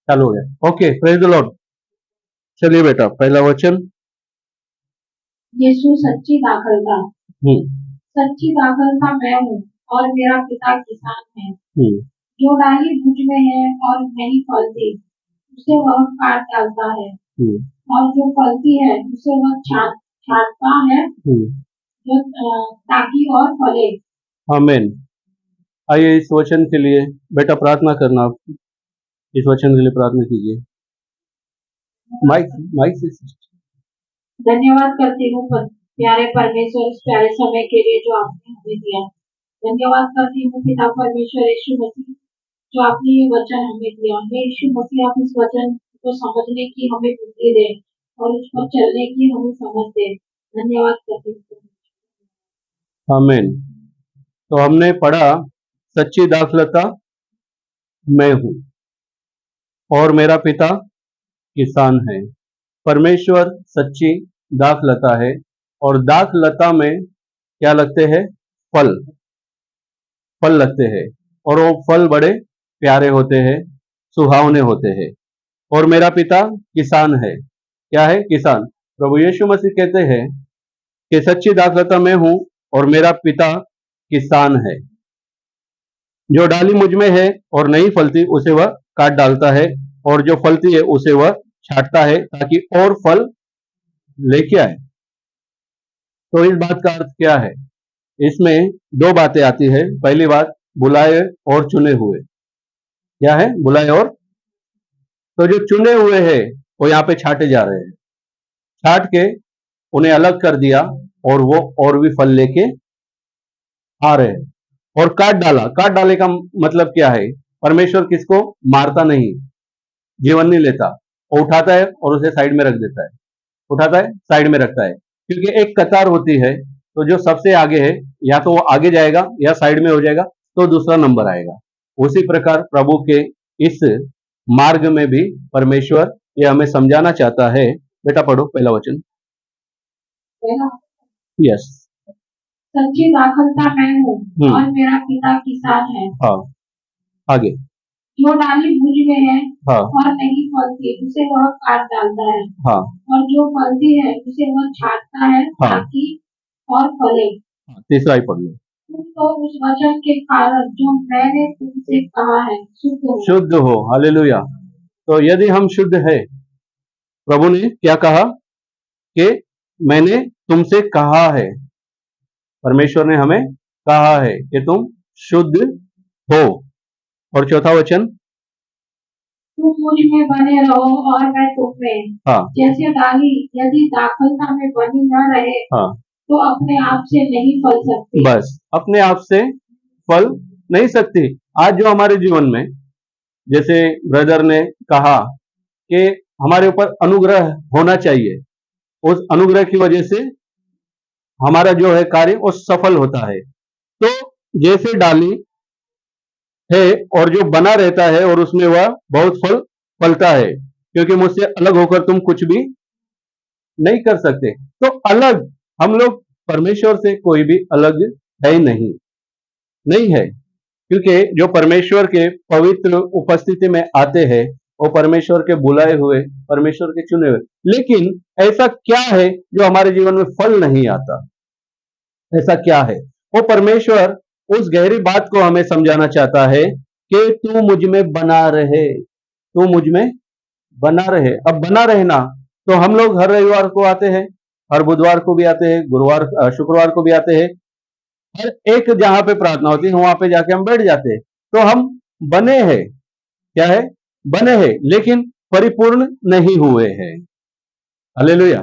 चालू हो गया। Okay, praise the Lord. चलिए बेटा, पहला वचन। यीशु सच्ची दाखलता। हम्म। सच्ची दाखलता मैं हूँ और मेरा पिता किसान है। हम्म। जो डाली मुझ में है और नहीं फलती उसे वह काट डालता है, हम्म। और जो फलती है उसे वह छांटता है, जो ताकि और फले। आमीन। आइए इस वचन के लिए बेटा प्रार्थना करना। आप इस वचन के लिए प्रार्थना कीजिए। माइक माइक से। धन्यवाद करती हूँ प्यारे परमेश्वर, इस प्यारे समय के लिए जो आपने हमें दिया। धन्यवाद करती हूँ पिता परमेश्वर यीशु मसीह, जो आपने ये वचन हमें दिया। हे यीशु मसीह, आप इस वचन को समझने की हमें बुद्धि दे और उस पर चलने की हमें समझ दे। धन्यवाद करती हूँ। आमीन। तो हमने पढ़ा, सच्ची दाखलता मैं हूं और मेरा पिता किसान है। परमेश्वर सच्ची दाखलता है और दाखलता में क्या लगते हैं? फल। फल लगते हैं और वो फल बड़े प्यारे होते हैं, सुहावने होते हैं। और मेरा पिता किसान है। क्या है? किसान। प्रभु यीशु मसीह कहते हैं कि सच्ची दाखलता मैं हूं और मेरा पिता किसान है। जो डाली मुझ में है और नहीं फलती उसे वह काट डालता है, और जो फलती है उसे वह छांटता है ताकि और फल लेके आए। तो इस बात का अर्थ क्या है? इसमें दो बातें आती है। पहली बात, बुलाए और चुने हुए। क्या है? बुलाए और। तो जो चुने हुए हैं वो यहाँ पे छांटे जा रहे हैं। छांट के उन्हें अलग कर दिया और वो और भी फल लेके आ रहे हैं। और काट डाला। काट डाले का मतलब क्या है? परमेश्वर किसको मारता नहीं, जीवन नहीं लेता। वो उठाता है और उसे साइड में रख देता है। उठाता है, साइड में रखता है। क्योंकि एक कतार होती है, तो जो सबसे आगे है या तो वो आगे जाएगा या साइड में हो जाएगा, तो दूसरा नंबर आएगा। उसी प्रकार प्रभु के इस मार्ग में भी परमेश्वर ये हमें समझाना चाहता है। बेटा पढ़ो पहला वचन। यस। सच्ची दाखलता मैं हूँ और मेरा पिता किसान है। हाँ, आगे। जो डाली मुझ में है हाँ, और नहीं फलती उसे वह काट डालता है, हाँ, और जो फलती है उसे वह छांटता है, हाँ, ताकि और फले। तीसरा ही पढ़ लो। तुम तो उस वचन के कारण जो मैंने तुमसे कहा है शुद्ध हो। हालेलुया। तो यदि हम शुद्ध है, प्रभु ने क्या कहा कि मैंने तुमसे कहा है। परमेश्वर ने हमें कहा है कि तुम शुद्ध हो। और चौथा वचन, तुम मुझ में बने रहो और मैं तुम में। हाँ, जैसे डाली यदि दाखलता में बनी न रहे, हाँ, तो अपने आप से नहीं फल सकती। बस अपने आप से फल नहीं सकती। आज जो हमारे जीवन में, जैसे ब्रदर ने कहा कि हमारे ऊपर अनुग्रह होना चाहिए, उस अनुग्रह की वजह से हमारा जो है कार्य वो सफल होता है। तो जैसे डाली है और जो बना रहता है और उसमें वह बहुत फल फलता है, क्योंकि मुझसे अलग होकर तुम कुछ भी नहीं कर सकते। तो अलग हम लोग परमेश्वर से कोई भी अलग है ही नहीं, नहीं है। क्योंकि जो परमेश्वर के पवित्र उपस्थिति में आते हैं वो परमेश्वर के बुलाए हुए, परमेश्वर के चुने हुए। लेकिन ऐसा क्या है जो हमारे जीवन में फल नहीं आता? ऐसा क्या है? वो परमेश्वर उस गहरी बात को हमें समझाना चाहता है कि तू मुझ में बना रहे, तू मुझ में बना रहे। अब बना रहना, तो हम लोग हर रविवार को आते हैं, हर बुधवार को भी आते हैं, गुरुवार शुक्रवार को भी आते हैं। हर एक जहां पे प्रार्थना होती है वहां पे जाके हम बैठ जाते हैं। तो हम बने हैं। क्या है? बने हैं, लेकिन परिपूर्ण नहीं हुए हैं। हालेलुया।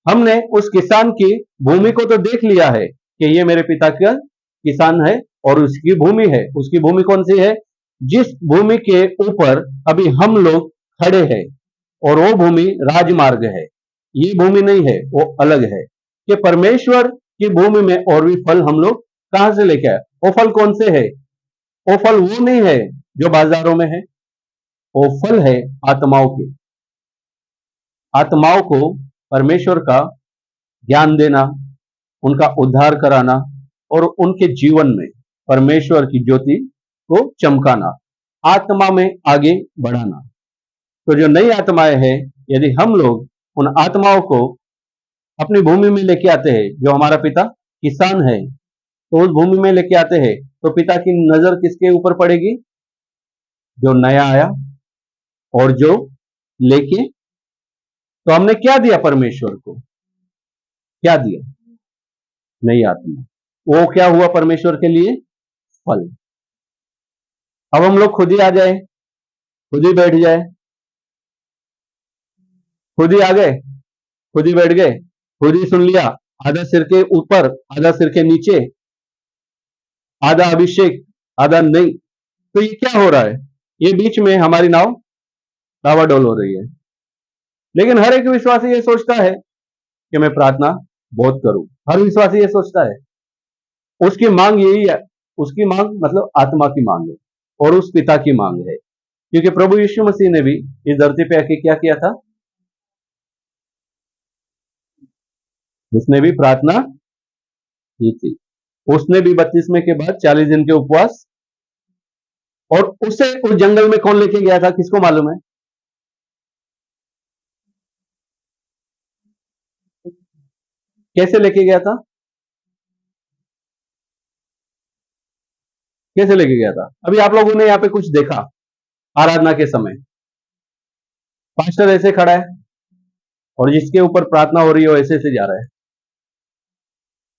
हमने उस किसान की भूमि को तो देख लिया है कि ये मेरे पिता का किसान है और उसकी भूमि है। उसकी भूमि कौन सी है? जिस भूमि के ऊपर अभी हम लोग खड़े हैं, और वो भूमि राजमार्ग है। ये भूमि नहीं है, वो अलग है। कि परमेश्वर की भूमि में और भी फल हम लोग कहां से लेके आए? वो फल कौन से है? वो फल वो नहीं है जो बाजारों में है, वो फल है आत्माओं के। आत्माओं को परमेश्वर का ज्ञान देना, उनका उद्धार कराना और उनके जीवन में परमेश्वर की ज्योति को चमकाना, आत्मा में आगे बढ़ाना। तो जो नई आत्माएं हैं, यदि हम लोग उन आत्माओं को अपनी भूमि में लेके आते हैं, जो हमारा पिता किसान है, तो उस भूमि में लेके आते हैं, तो पिता की नजर किसके ऊपर पड़ेगी? जो नया आया और जो लेके। तो हमने क्या दिया परमेश्वर को? क्या दिया? नई आत्मा। वो क्या हुआ परमेश्वर के लिए? फल। अब हम लोग खुद ही आ जाए, खुद ही बैठ जाए, खुद ही आ गए, खुद ही बैठ गए, खुद ही सुन लिया, आधा सिर के ऊपर आधा सिर के नीचे, आधा अभिषेक आधा नहीं, तो ये क्या हो रहा है? ये बीच में हमारी नाव डावाडोल हो रही है। लेकिन हर एक विश्वासी ये सोचता है कि मैं प्रार्थना बहुत करूं। हर विश्वासी ये सोचता है, उसकी मांग यही है, उसकी मांग मतलब आत्मा की मांग है और उस पिता की मांग है, क्योंकि प्रभु यीशु मसीह ने भी इस धरती पे आके क्या किया था? उसने भी प्रार्थना की थी। उसने भी बपतिस्मे के बाद 40 दिन के उपवास, और उसे उस जंगल में कौन लेके गया था, किसको मालूम है? कैसे लेके गया था? कैसे लेके गया था? अभी आप लोगों ने यहाँ पे कुछ देखा आराधना के समय? पास्टर ऐसे खड़ा है और जिसके ऊपर प्रार्थना हो रही है वो ऐसे ऐसे जा रहा है,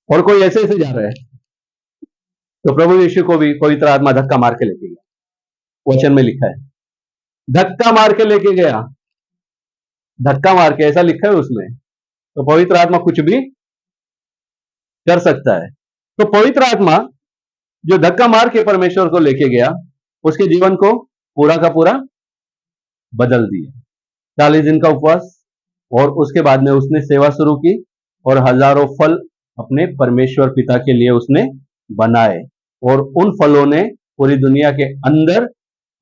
और कोई ऐसे ऐसे जा रहा है। तो प्रभु यीशु को भी पवित्र आत्मा धक्का मार के लेके गया। वचन में लिखा है, धक्का मार के लेके गया। धक्का मार के, ऐसा लिखा है उसमें। तो पवित्र आत्मा कुछ भी कर सकता है। तो पवित्र आत्मा जो धक्का मार के परमेश्वर को लेके गया, उसके जीवन को पूरा का पूरा बदल दिया। 40 दिन का उपवास, और उसके बाद में उसने सेवा शुरू की और हजारों फल अपने परमेश्वर पिता के लिए उसने बनाए, और उन फलों ने पूरी दुनिया के अंदर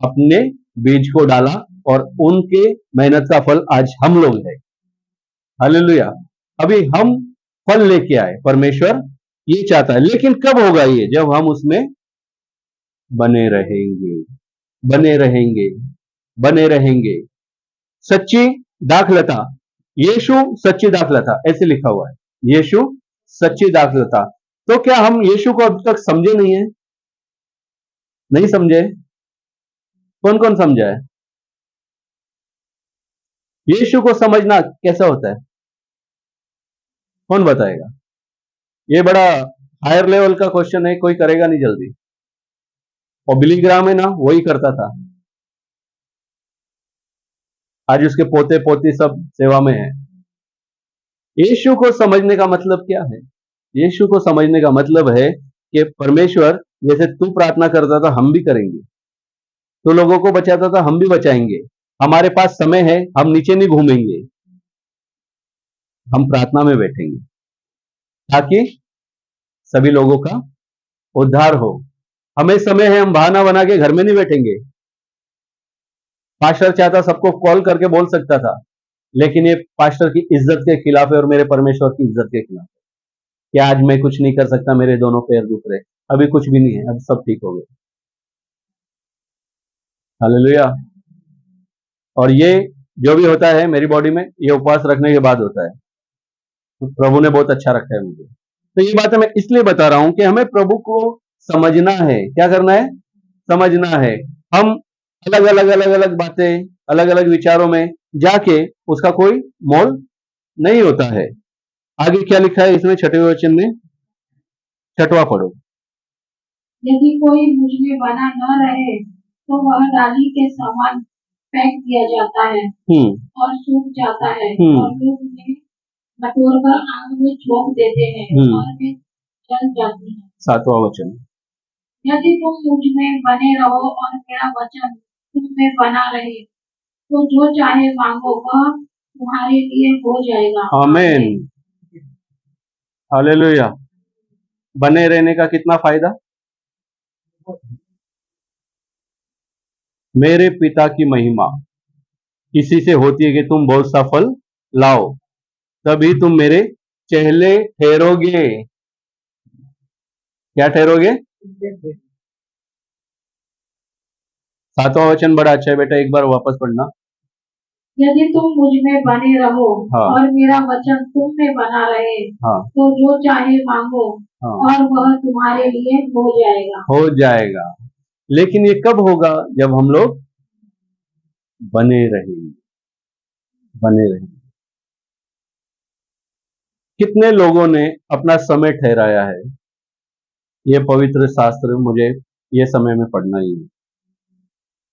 अपने बीज को डाला, और उनके मेहनत का फल आज हम लोग हैं। हालेलुया। अभी हम फल लेके आए, परमेश्वर ये चाहता है, लेकिन कब होगा ये? जब हम उसमें बने रहेंगे, बने रहेंगे, बने रहेंगे। सच्ची दाखलता, यीशु सच्ची दाखलता, ऐसे लिखा हुआ है, यीशु सच्ची दाखलता। तो क्या हम यीशु को अब तक समझे नहीं है? नहीं समझे? कौन कौन समझा है? यीशु को समझना कैसा होता है? कौन बताएगा? ये बड़ा हायर लेवल का क्वेश्चन है, कोई करेगा नहीं जल्दी। और बिली ग्राम है ना, वही करता था। आज उसके पोते पोती सब सेवा में है। यीशु को समझने का मतलब क्या है? यीशु को समझने का मतलब है कि परमेश्वर जैसे तू प्रार्थना करता था हम भी करेंगे, तू लोगों को बचाता था हम भी बचाएंगे। हमारे पास समय है, हम नीचे नहीं घूमेंगे, हम प्रार्थना में बैठेंगे ताकि सभी लोगों का उद्धार हो। हमें समय है, हम बहाना बना के घर में नहीं बैठेंगे। पास्टर चाहता सबको कॉल करके बोल सकता था, लेकिन ये पास्टर की इज्जत के खिलाफ है और मेरे परमेश्वर की इज्जत के खिलाफ है कि आज मैं कुछ नहीं कर सकता, मेरे दोनों पैर दुख रहे। अभी कुछ भी नहीं है, अब सब ठीक हो गए। हालेलुया। और ये जो भी होता है मेरी बॉडी में, ये उपवास रखने के बाद होता है। तो प्रभु ने बहुत अच्छा रखा है मुझे। तो ये बातें मैं इसलिए बता रहा हूं कि हमें प्रभु को समझना है। क्या करना है? समझना है। हम अलग अलग बातें, अलग अलग विचारों में जाके उसका कोई मोल नहीं होता है। आगे क्या लिखा है इसमें 6वें वचन में? 6वां पढ़ो। यदि कोई मुझ में बना न रहे तो वह डाली के समान फेंक दिया जाता है और सूख जाता है, और लोग उन्हें बटोरकर आग में झोंक देते हैं और वे जल जाती हैं। 7वां वचन। यदि तुम मुझ में बने रहो और मेरा वचन तुम में बना रहे, तो जो चाहे मांगो वह तुम्हारे लिए हो जाएगा। आमीन। हालेलुया। बने रहने का कितना फायदा? मेरे पिता की महिमा इसी से होती है कि तुम बहुत सा फल लाओ, तभी तुम मेरे चेहरे ठहरोगे। क्या ठहरोगे? 7वां वचन बड़ा अच्छा है बेटा, एक बार वापस पढ़ना। यदि तुम मुझ में बने रहो हाँ और मेरा वचन तुम में बना रहे, हाँ तो जो चाहे मांगो हाँ और वह तुम्हारे लिए हो जाएगा। हो जाएगा। लेकिन ये कब होगा? जब हम लोग बने रहेंगे, बने रहेंगे। कितने लोगों ने अपना समय ठहराया है, ये पवित्र शास्त्र मुझे ये समय में पढ़ना ही है।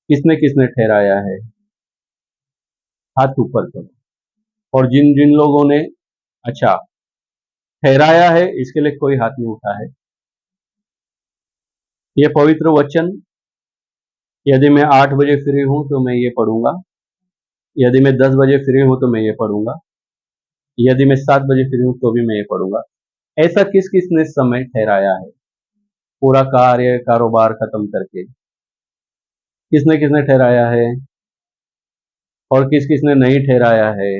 किसने किसने ठहराया है? हाथ ऊपर करो। और जिन जिन लोगों ने अच्छा ठहराया है, इसके लिए कोई हाथ नहीं उठा है। ये पवित्र वचन, यदि मैं 8 बजे फ्री हूं तो मैं ये पढ़ूंगा, यदि मैं 10 बजे फ्री हूं तो मैं ये पढ़ूंगा, यदि मैं 7 बजे फ्री हूं तो भी मैं ये पढ़ूंगा। ऐसा किस किस ने समय ठहराया है पूरा कार्य कारोबार खत्म करके? किसने किसने ठहराया है और किस किस ने नहीं ठहराया है?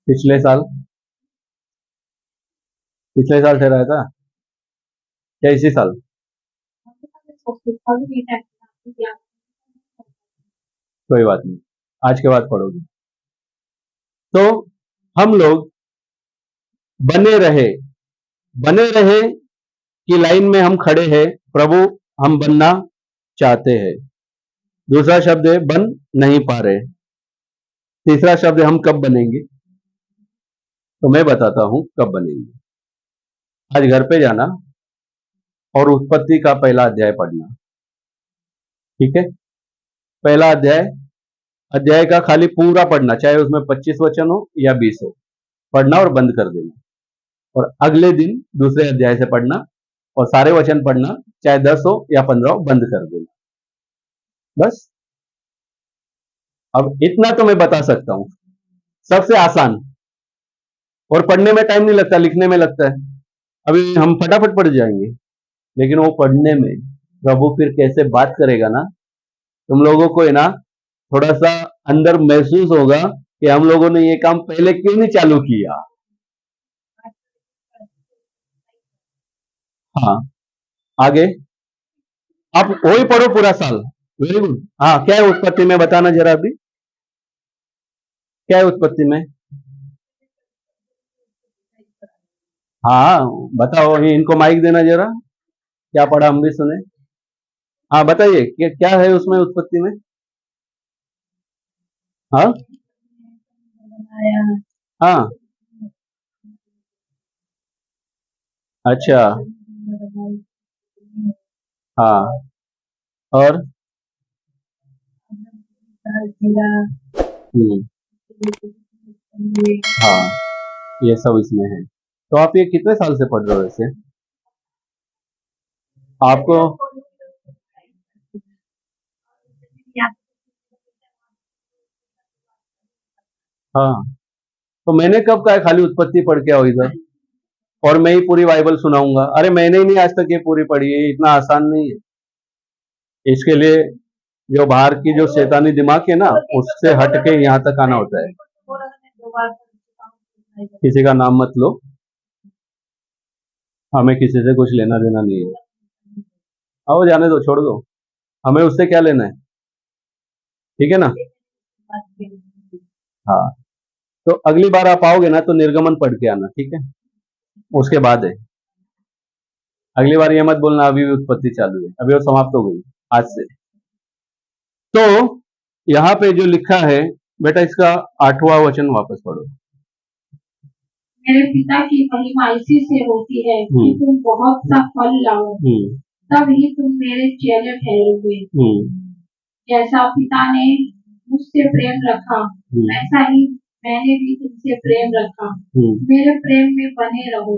पिछले साल, पिछले साल ठहराया था क्या इसी साल? कोई बात नहीं, आज के बाद पढ़ोगे। तो हम लोग बने रहे, बने रहे की लाइन में हम खड़े हैं। प्रभु, हम बनना चाहते हैं। दूसरा शब्द है बन नहीं पा रहे। तीसरा शब्द है हम कब बनेंगे। तो मैं बताता हूं कब बनेंगे। आज घर पे जाना और उत्पत्ति का पहला अध्याय पढ़ना, ठीक है? पहला अध्याय, अध्याय का खाली पूरा पढ़ना, चाहे उसमें 25 वचन हो या 20 हो, पढ़ना और बंद कर देना। और अगले दिन दूसरे अध्याय से पढ़ना और सारे वचन पढ़ना, चाहे 10 हो या 15 हो, बंद कर देना। बस। अब इतना तो मैं बता सकता हूं, सबसे आसान। और पढ़ने में टाइम नहीं लगता, लिखने में लगता है। अभी हम फटाफट पढ़ जाएंगे, लेकिन वो पढ़ने में प्रभु फिर कैसे बात करेगा ना, तुम लोगों को है ना, थोड़ा सा अंदर महसूस होगा कि हम लोगों ने ये काम पहले क्यों नहीं चालू किया। हाँ, आगे आप वही पढ़ो पूरा साल। Very good. हाँ, क्या है उत्पत्ति में बताना जरा अभी, क्या है उत्पत्ति में? हाँ बताओ, ये इनको माइक देना जरा, क्या पढ़ा हम भी सुने। हाँ बताइए, क्या है उसमें उत्पत्ति में? हाँ हाँ, अच्छा, हाँ, और हम्म, हाँ, ये सब इसमें है। तो आप ये कितने साल से पढ़ रहे हो वैसे? आपको हाँ, तो मैंने कब कहा है खाली उत्पत्ति पढ़ के आओ इधर और मैं ही पूरी बाइबल सुनाऊंगा? अरे मैंने ही नहीं आज तक ये पूरी पढ़ी है, इतना आसान नहीं है। इसके लिए जो बाहर की जो शैतानी दिमाग है ना, उससे हट के यहाँ तक आना होता है। किसी का नाम मत लो, हमें किसी से कुछ लेना देना नहीं है। आओ, जाने दो, छोड़ दो, हमें उससे क्या लेना है, ठीक है ना? हाँ, तो अगली बार आप आओगे ना तो निर्गमन पढ़ के आना, ठीक है? उसके बाद है, अगली बार ये मत बोलना अभी भी उत्पत्ति चालू है, अभी वो समाप्त हो गई आज से। तो यहाँ पे जो लिखा है बेटा, इसका 8वां वचन वापस पढ़ो। मेरे पिता की महिमा इसी से होती है कि तुम बहुत सा फल लाओ, तब ही तुम मेरे चेले ठहरोगे। जैसा पिता ने मुझसे प्रेम रखा, वैसा ही मैंने भी तुमसे प्रेम रखा। मेरे प्रेम में बने रहो।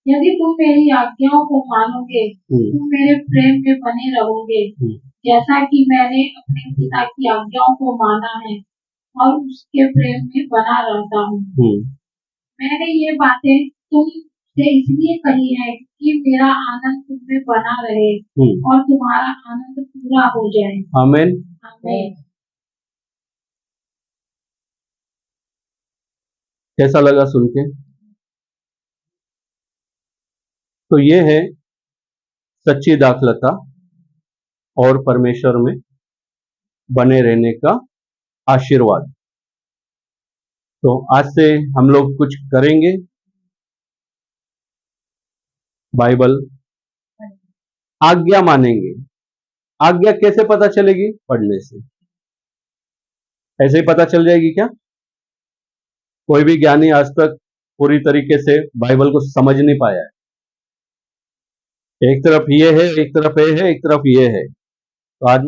यदि तुम मेरी आज्ञाओं को मानोगे, तुम मेरे प्रेम में बने रहोगे, जैसा कि मैंने अपने पिता की आज्ञाओं को माना है और उसके प्रेम में बना रहता हूँ। मैंने ये बातें तुमसे इसलिए कही है कि मेरा आनंद तुम में बना रहे और तुम्हारा आनंद पूरा हो जाए। आमीन, आमीन। कैसा लगा सुन के? तो ये है सच्ची दाखलता, और परमेश्वर में बने रहने का आशीर्वाद। तो आज से हम लोग कुछ करेंगे। बाइबल आज्ञा मानेंगे। आज्ञा कैसे पता चलेगी? पढ़ने से। ऐसे ही पता चल जाएगी क्या? कोई भी ज्ञानी आज तक पूरी तरीके से बाइबल को समझ नहीं पाया है। एक तरफ ये है, एक तरफ ये है, एक तरफ ये है। तो आदमी